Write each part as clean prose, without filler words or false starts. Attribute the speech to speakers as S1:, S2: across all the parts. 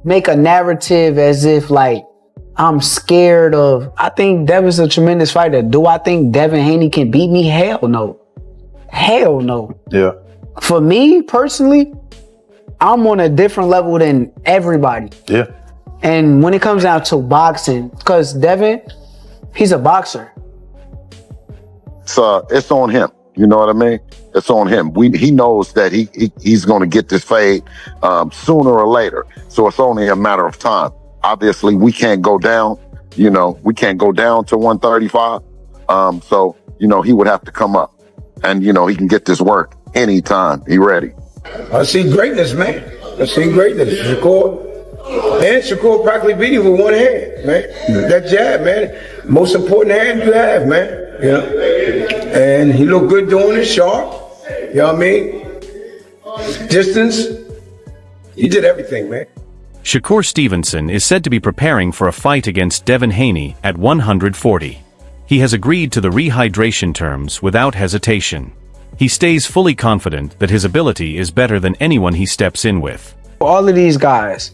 S1: make a narrative as if like I'm scared of. I think Devin's a tremendous fighter. Do I think Devin Haney can beat me? Hell no. Hell no.
S2: Yeah.
S1: For me personally, I'm on a different level than everybody.
S2: Yeah.
S1: And when it comes down to boxing, because Devin, he's a boxer.
S3: So it's on him. You know what I mean? It's on him. He knows that he's going to get this fade sooner or later. So it's only a matter of time. Obviously, we can't go down. You know, we can't go down to 135. So, you know, he would have to come up. And, you know, he can get this work anytime. He ready.
S4: I see greatness, man. I see greatness. Shakur practically beat him with one hand, man. That jab, man. Most important hand you have, man. You know? And he looked good doing it, sharp. You know what I mean? Distance. He did everything, man.
S5: Shakur Stevenson is said to be preparing for a fight against Devin Haney at 140. He has agreed to the rehydration terms without hesitation. He stays fully confident that his ability is better than anyone he steps in with.
S1: All of these guys,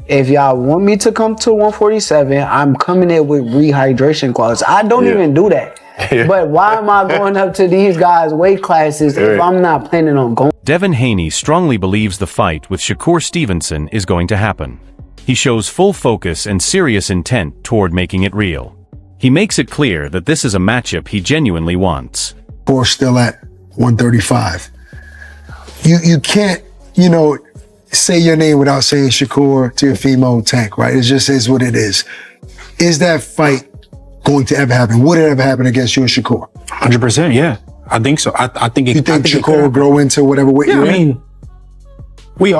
S1: if y'all want me to come to 147, I'm coming in with rehydration clause. I don't even do that. But why am I going up to these guys' weight classes if I'm not planning on going?
S5: Devin Haney strongly believes the fight with Shakur Stevenson is going to happen. He shows full focus and serious intent toward making it real. He makes it clear that this is a matchup he genuinely wants.
S6: Shakur still at 135. You can't, you know, say your name without saying Shakur, Teofimo, Tank, right? It just is what it is. Is that fight going to ever happen? Would it ever happen against you and Shakur?
S7: 100%, yeah. I think so. I think it,
S6: you think Shakur will grow into whatever weight you're in?
S7: I mean,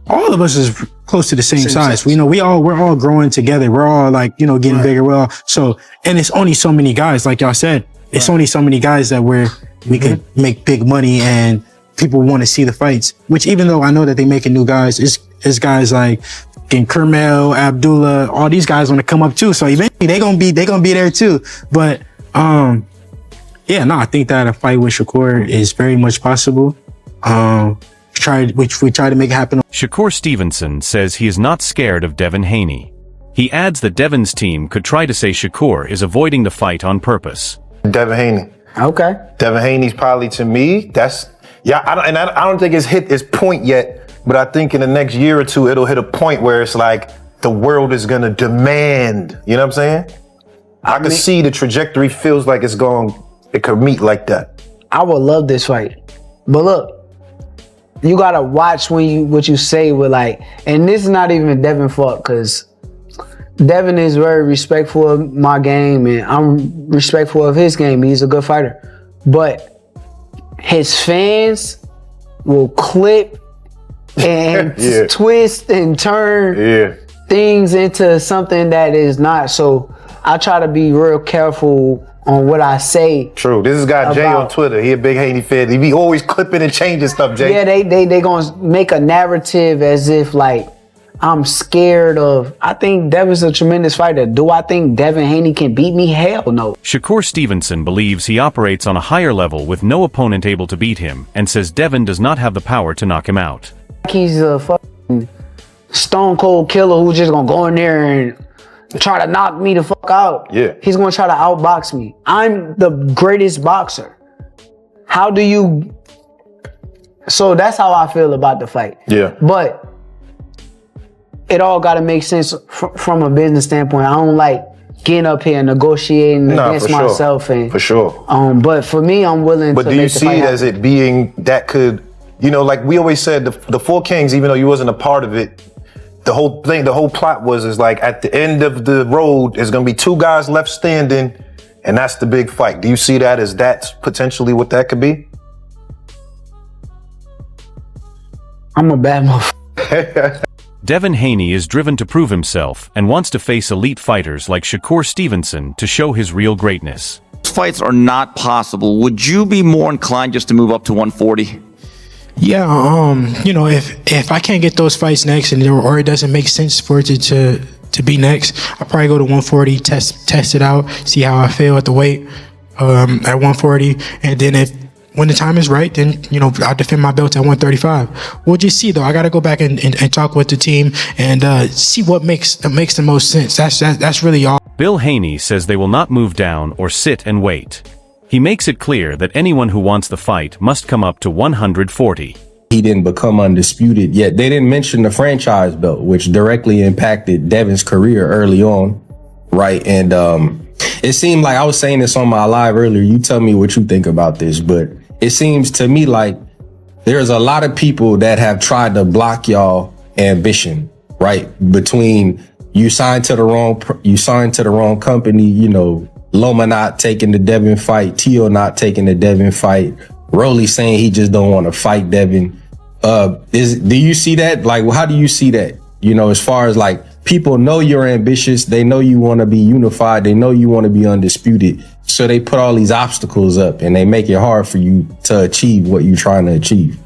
S7: all of us is close to the same size. You know, we're all growing together. We're all like, you know, getting bigger. Well, so, and it's only so many guys, like y'all said, it's only so many guys that we could make big money and people want to see the fights, which even though I know that they making new guys, it's guys like Kermel, Abdullah, all these guys want to come up too. So eventually they gonna be there too. But, yeah, no, I think that a fight with Shakur is very much possible. Which we try to make happen.
S5: Shakur Stevenson says he is not scared of Devin Haney. He adds that Devin's team could try to say Shakur is avoiding the fight on purpose.
S2: Devin Haney.
S1: Okay.
S2: Devin Haney's probably, to me, I don't think it's hit its point yet, but I think in the next year or two, it'll hit a point where it's like the world is going to demand, you know what I'm saying? I can see the trajectory feels like it could meet like that.
S1: I would love this fight. But look, you gotta watch what you say with like, and this is not even Devin fault, because Devin is very respectful of my game and I'm respectful of his game. He's a good fighter. But his fans will clip and twist and turn things into something that is not. So I try to be real careful on what I say.
S2: True. This is guy Jay on Twitter. He a big Haney fan. He be always clipping and changing stuff, Jay.
S1: Yeah, they gonna make a narrative as if like I'm scared of. I think Devin's a tremendous fighter. Do I think Devin Haney can beat me? Hell no.
S5: Shakur Stevenson believes he operates on a higher level with no opponent able to beat him, and says Devin does not have the power to knock him out.
S1: He's a fucking stone cold killer who's just gonna go in there and try to knock me the fuck out.
S2: Yeah.
S1: He's gonna try to outbox me. I'm the greatest boxer. How do you... So that's how I feel about the fight.
S2: Yeah.
S1: But it all gotta make sense from a business standpoint. I don't like getting up here and negotiating against myself. And,
S2: for sure.
S1: But for me, I'm willing
S2: to. But do you see it as it being that could, you know, like we always said, the Four Kings, even though you wasn't a part of it, the whole plot is like at the end of the road, there's gonna be two guys left standing, and that's the big fight. Do you see that as that's potentially what that could be?
S1: I'm a bad motherfucker.
S5: Devin Haney is driven to prove himself and wants to face elite fighters like Shakur Stevenson to show his real greatness.
S8: Fights are not possible. Would you be more inclined just to move up to 140?
S7: Yeah, you know, if I can't get those fights next or it doesn't make sense for it to be next, I'll probably go to 140, test it out, see how I feel at the weight at 140, and then if when the time is right, then, you know, I'll defend my belt at 135. We'll just see, though. I got to go back and talk with the team and see what makes the most sense. That's really all.
S5: Bill Haney says they will not move down or sit and wait. He makes it clear that anyone who wants the fight must come up to 140.
S9: He didn't become undisputed yet. They didn't mention the franchise belt, which directly impacted Devin's career early on, right? And it seemed like, I was saying this on my live earlier, you tell me what you think about this, but it seems to me like there's a lot of people that have tried to block y'all ambition, right? Between you signed to the wrong company, you know, Loma not taking the Devin fight, Teo not taking the Devin fight, Rolly saying he just don't want to fight Devin. Do you see that? Like, how do you see that? You know, as far as like, people know you're ambitious. They know you want to be unified. They know you want to be undisputed. So they put all these obstacles up and they make it hard for you to achieve what you're trying to achieve.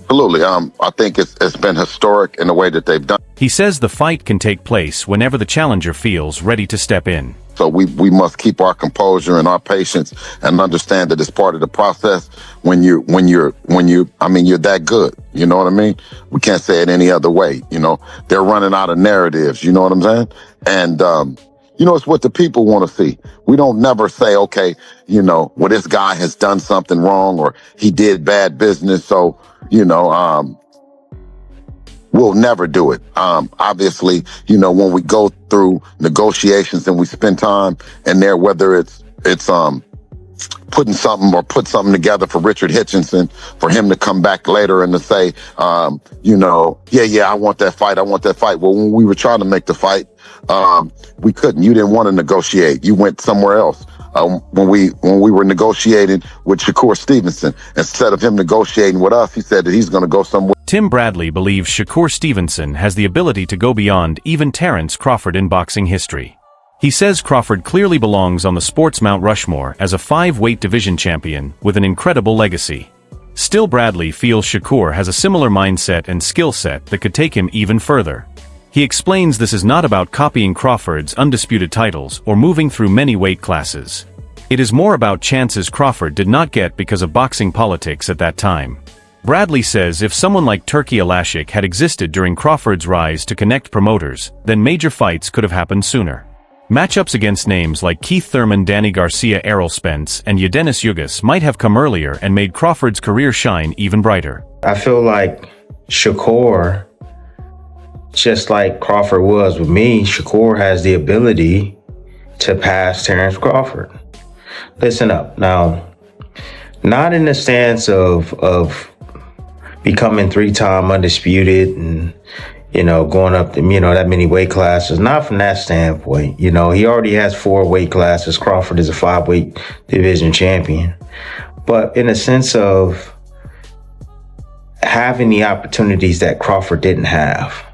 S3: Absolutely. I think it's been historic in the way that they've done.
S5: He says the fight can take place whenever the challenger feels ready to step in.
S3: So we must keep our composure and our patience and understand that it's part of the process when you're that good. You know what I mean? We can't say it any other way. You know, they're running out of narratives. You know what I'm saying? And, you know, it's what the people want to see. We don't never say, okay, you know, well, this guy has done something wrong or he did bad business. So, you know, we'll never do it. Obviously, you know, when we go through negotiations and we spend time in there, whether it's put something together for Richard Hitchinson, for him to come back later and to say, you know, I want that fight. Well, when we were trying to make the fight, we couldn't. You didn't want to negotiate. You went somewhere else. When we were negotiating with Shakur Stevenson, instead of him negotiating with us, he said that he's going to go somewhere.
S5: Tim Bradley believes Shakur Stevenson has the ability to go beyond even Terrence Crawford in boxing history. He says Crawford clearly belongs on the sports Mount Rushmore as a 5-weight division champion with an incredible legacy. Still, Bradley feels Shakur has a similar mindset and skill set that could take him even further. He explains this is not about copying Crawford's undisputed titles or moving through many weight classes. It is more about chances Crawford did not get because of boxing politics at that time. Bradley says if someone like Turki Alashik had existed during Crawford's rise to connect promoters, then major fights could have happened sooner. Matchups against names like Keith Thurman, Danny Garcia, Errol Spence, and Yadenis Yugas might have come earlier and made Crawford's career shine even brighter.
S10: I feel like Shakur, just like Crawford was with me, Shakur has the ability to pass Terrence Crawford. Listen up. Now, not in the stance of becoming 3-time undisputed and, you know, going up to, you know, that many weight classes. Not from that standpoint. You know, he already has 4 weight classes. Crawford is a 5-weight division champion. But in a sense of having the opportunities that Crawford didn't have.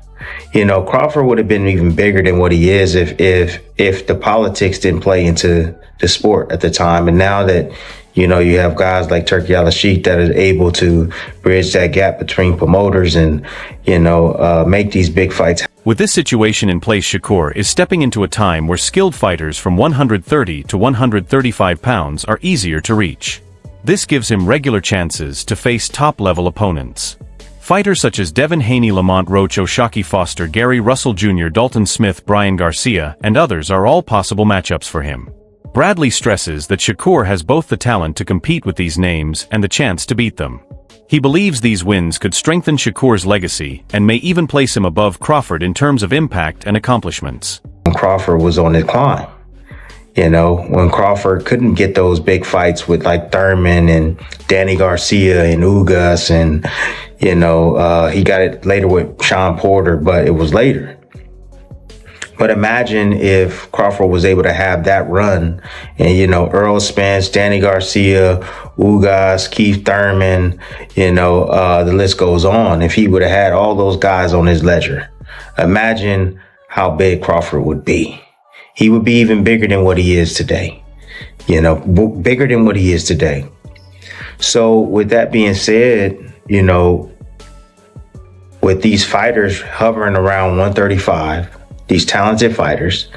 S10: You know, Crawford would have been even bigger than what he is if the politics didn't play into the sport at the time. And now that, you know, you have guys like Turki Alashik that are able to bridge that gap between promoters and, you know, make these big fights.
S5: With this situation in place, Shakur is stepping into a time where skilled fighters from 130 to 135 pounds are easier to reach. This gives him regular chances to face top-level opponents. Fighters such as Devin, Haney, Lamont Roach, Oshaki Foster, Gary Russell Jr., Dalton Smith, Brian Garcia, and others are all possible matchups for him. Bradley stresses that Shakur has both the talent to compete with these names and the chance to beat them. He believes these wins could strengthen Shakur's legacy and may even place him above Crawford in terms of impact and accomplishments.
S10: Crawford was on his climb. You know, when Crawford couldn't get those big fights with like Thurman and Danny Garcia and Ugas and, you know, he got it later with Sean Porter, but it was later. But imagine if Crawford was able to have that run and, you know, Errol Spence, Danny Garcia, Ugas, Keith Thurman, you know, the list goes on. If he would have had all those guys on his ledger, imagine how big Crawford would be. He would be even bigger than what he is today, you know, bigger than what he is today. So with that being said, you know, with these fighters hovering around 135, these talented fighters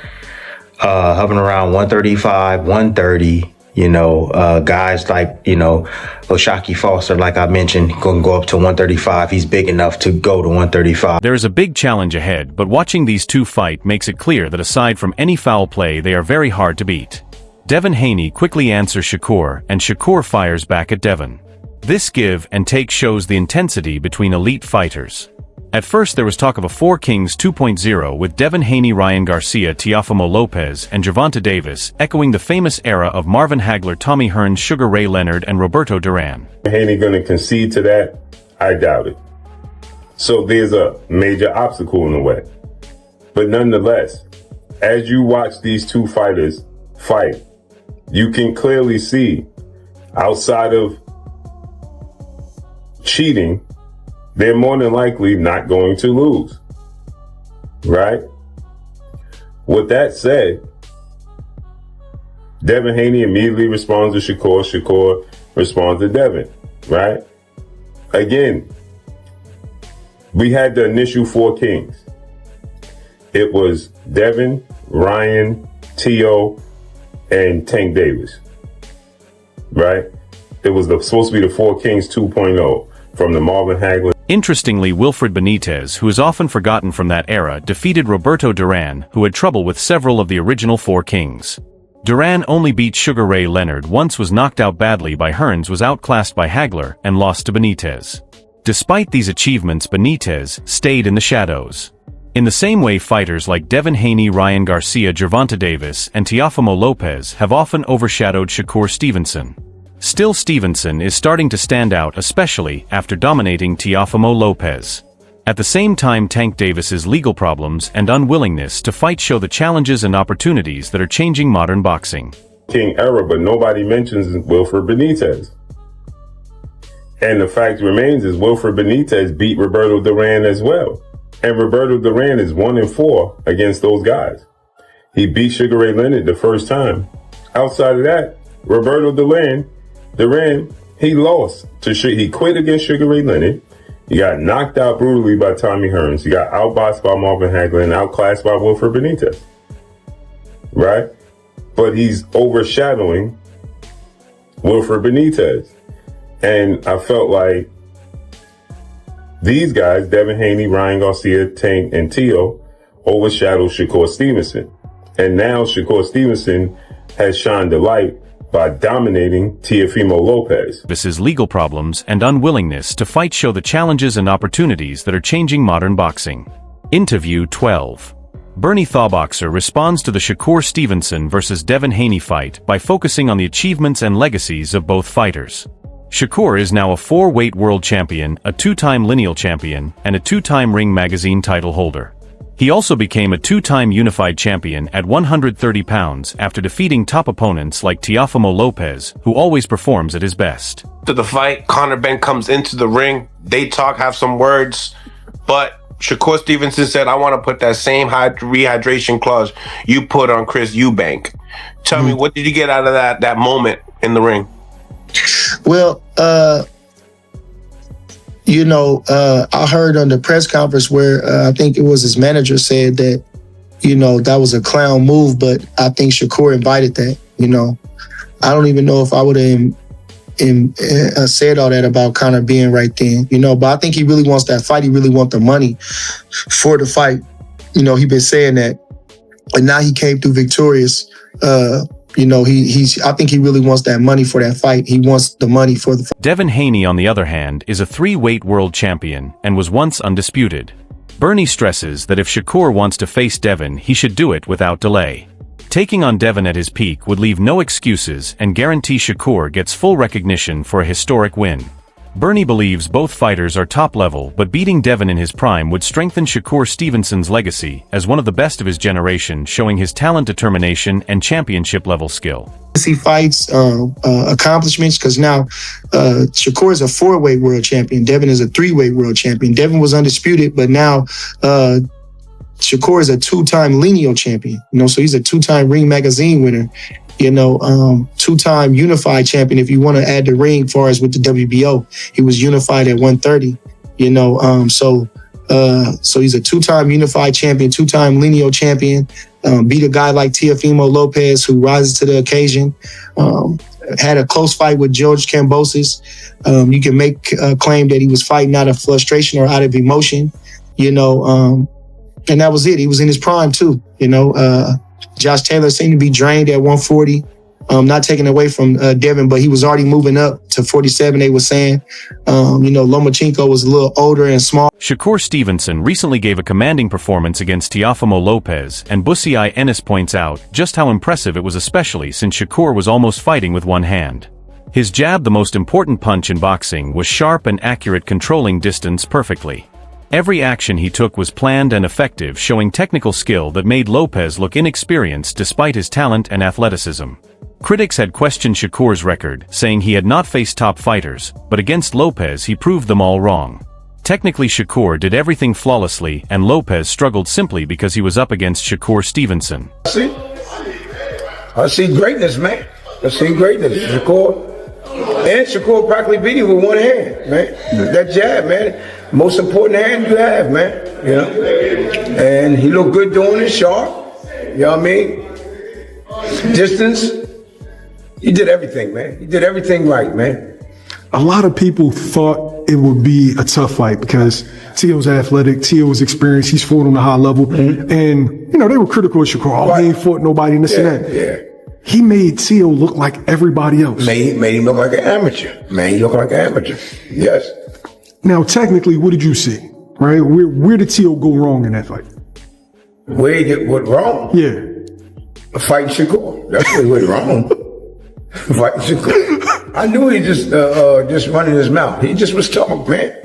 S10: hovering around 135, 130, Guys like, Oshaki Foster, like I mentioned, can go up to 135. He's big enough to go to 135.
S5: There is a big challenge ahead, but watching these two fight makes it clear that aside from any foul play, they are very hard to beat. Devin Haney quickly answers Shakur, and Shakur fires back at Devin. This give and take shows the intensity between elite fighters. At first there was talk of a Four Kings 2.0 with Devin Haney, Ryan Garcia, Teofimo Lopez, and Gervonta Davis, echoing the famous era of Marvin Hagler, Tommy Hearns, Sugar Ray Leonard, and Roberto Duran.
S11: Haney going to concede to that? I doubt it. So there's a major obstacle in the way. But nonetheless, as you watch these two fighters fight, you can clearly see, outside of cheating, they're more than likely not going to lose, right? With that said, Devin Haney immediately responds to Shakur. Shakur responds to Devin, right? Again, we had the initial Four Kings. It was Devin, Ryan, Teo, and Tank Davis, right? It was supposed to be the Four Kings 2.0 from the Marvin Hagler.
S5: Interestingly, Wilfred Benitez, who is often forgotten from that era, defeated Roberto Duran, who had trouble with several of the original Four Kings. Duran only beat Sugar Ray Leonard once, was knocked out badly by Hearns, was outclassed by Hagler, and lost to Benitez. Despite these achievements, Benitez stayed in the shadows. In the same way, fighters like Devin Haney, Ryan Garcia, Gervonta Davis, and Teofimo Lopez have often overshadowed Shakur Stevenson. Still, Stevenson is starting to stand out, especially after dominating Teofimo Lopez. At the same time, Tank Davis's legal problems and unwillingness to fight show the challenges and opportunities that are changing modern boxing.
S11: King era, but nobody mentions Wilfred Benitez. And the fact remains is Wilfred Benitez beat Roberto Duran as well. And Roberto Duran is 1-4 against those guys. He beat Sugar Ray Leonard the first time. Outside of that, Roberto Duran, he lost to he quit against Sugar Ray Leonard. He got knocked out brutally by Tommy Hearns. He got outboxed by Marvin Hagler and outclassed by Wilfred Benitez. Right? But he's overshadowing Wilfred Benitez. And I felt like these guys, Devin Haney, Ryan Garcia, Tank, and Teo, overshadowed Shakur Stevenson. And now Shakur Stevenson has shined the light by dominating Teofimo Lopez.
S5: His legal problems and unwillingness to fight show the challenges and opportunities that are changing modern boxing. Interview 12. Bernie Thawboxer responds to the Shakur Stevenson versus Devin Haney fight by focusing on the achievements and legacies of both fighters. Shakur is now a 4-weight world champion, a 2-time lineal champion, and a 2-time Ring Magazine title holder. He also became a 2-time unified champion at 130 pounds after defeating top opponents like Teofimo Lopez, who always performs at his best.
S12: To the fight, Conor Ben comes into the ring, they talk, have some words, but Shakur Stevenson said, I want to put that same rehydration clause you put on Chris Eubank. Tell me, what did you get out of that moment in the ring?
S13: Well, I heard on the press conference where I think it was his manager said that, that was a clown move, but I think Shakur invited that, I don't even know if I would have said all that about Conor being right then, but I think he really wants that fight. He really wants the money for the fight. He been saying that, and now he came through victorious. I think he really wants that money for that fight. He wants the money for the fight.
S5: Devin Haney, on the other hand, is a 3-weight world champion and was once undisputed. Bernie stresses that if Shakur wants to face Devin, he should do it without delay. Taking on Devin at his peak would leave no excuses and guarantee Shakur gets full recognition for a historic win. Bernie believes both fighters are top level, but beating Devin in his prime would strengthen Shakur Stevenson's legacy as one of the best of his generation, showing his talent, determination, and championship level skill.
S13: He fights accomplishments, because now Shakur is a 4-weight world champion. Devin is a 3-weight world champion. Devin was undisputed, but now Shakur is a 2-time lineal champion. So he's a 2-time Ring Magazine winner. 2-time unified champion. If you want to add the ring, far as with the WBO, he was unified at 130. So he's a 2-time unified champion, 2-time lineal champion. Beat a guy like Teofimo Lopez, who rises to the occasion. had a close fight with George Kambosos. You can make a claim that he was fighting out of frustration or out of emotion, you know, and that was it. He was in his prime too, you know. Josh Taylor seemed to be drained at 140. Not taking away from Devin, but he was already moving up to 47, they were saying. You know, Lomachenko was a little older and small.
S5: Shakur Stevenson recently gave a commanding performance against Teofimo Lopez, and Busiai Ennis points out just how impressive it was, especially since Shakur was almost fighting with one hand. His jab, the most important punch in boxing, was sharp and accurate, controlling distance perfectly. Every action he took was planned and effective, showing technical skill that made Lopez look inexperienced despite his talent and athleticism. Critics had questioned Shakur's record, saying he had not faced top fighters, but against Lopez he proved them all wrong. Technically, Shakur did everything flawlessly, and Lopez struggled simply because he was up against Shakur Stevenson.
S4: I see greatness, man. I see greatness. Shakur practically beat him with one hand, man. That jab, man. Most important hand you have, man. You know? And he looked good doing it, sharp. You know what I mean? Distance. He did everything, man. He did everything right, man.
S6: A lot of people thought it would be a tough fight because Teo's athletic, Teo's experienced, he's fought on a high level. Mm-hmm. And, you know, they were critical of Shakur. Oh, he ain't fought nobody and this and that.
S4: Yeah.
S6: He made Teo look like everybody else.
S4: Made him look like an amateur. Man, he looked like an amateur. Yes.
S6: Now, technically, what did you see? Right? Where did Teo go wrong in that fight?
S4: Where he did what wrong?
S6: Yeah.
S4: Fighting Shakur. That's where he went wrong. Fighting Shakur. I knew he just running his mouth. He just was talking, man.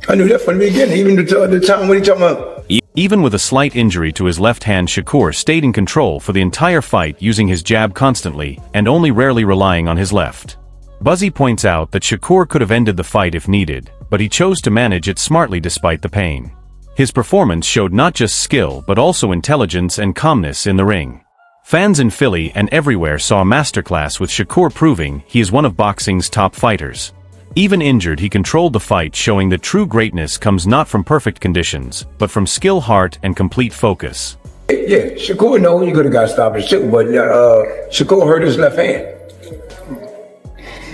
S4: I knew that from the beginning, even the time when he talking about.
S5: Even with a slight injury to his left hand, Shakur stayed in control for the entire fight, using his jab constantly and only rarely relying on his left. Buzzy points out that Shakur could have ended the fight if needed, but he chose to manage it smartly despite the pain. His performance showed not just skill but also intelligence and calmness in the ring. Fans in Philly and everywhere saw a masterclass with Shakur, proving he is one of boxing's top fighters. Even injured, he controlled the fight, showing that true greatness comes not from perfect conditions, but from skill, heart, and complete focus.
S4: Yeah, Shakur, no, you could have got stopped too, but Shakur hurt his left hand.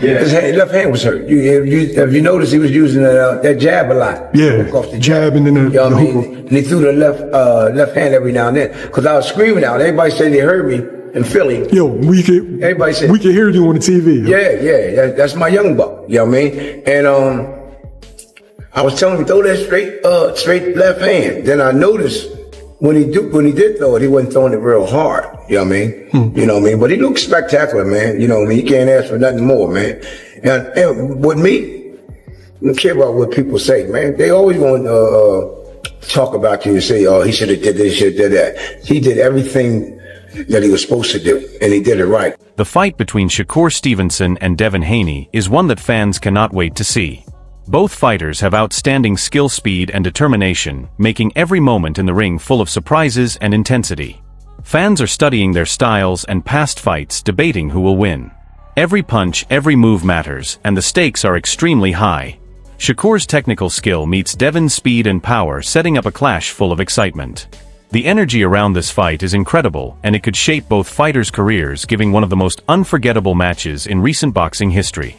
S4: Yeah. His left hand was hurt. If you notice, he was using that jab a lot.
S6: Yeah, off the jab and then the hook.
S4: And he threw the left hand every now and then. Because I was screaming out. Everybody said they heard me in Philly.
S6: Yo, we can hear you on the TV.
S4: Yeah, that's my young buck. You know what I mean? And I was telling him, throw that straight left hand. Then I noticed when he did throw it, he wasn't throwing it real hard. You know what I mean? You know what I mean? But he looked spectacular, man. You know what I mean? You can't ask for nothing more, man. And with me, I don't care about what people say, man. They always want to talk about you and say, oh, he should have did this, should have did that. He did everything that he was supposed to do, and he did it right.
S5: The fight between Shakur Stevenson and Devin Haney is one that fans cannot wait to see. Both fighters have outstanding skill, speed, and determination, making every moment in the ring full of surprises and intensity. Fans are studying their styles and past fights, debating who will win. Every punch, every move matters, and the stakes are extremely high. Shakur's technical skill meets Devin's speed and power, setting up a clash full of excitement. The energy around this fight is incredible, and it could shape both fighters' careers, giving one of the most unforgettable matches in recent boxing history.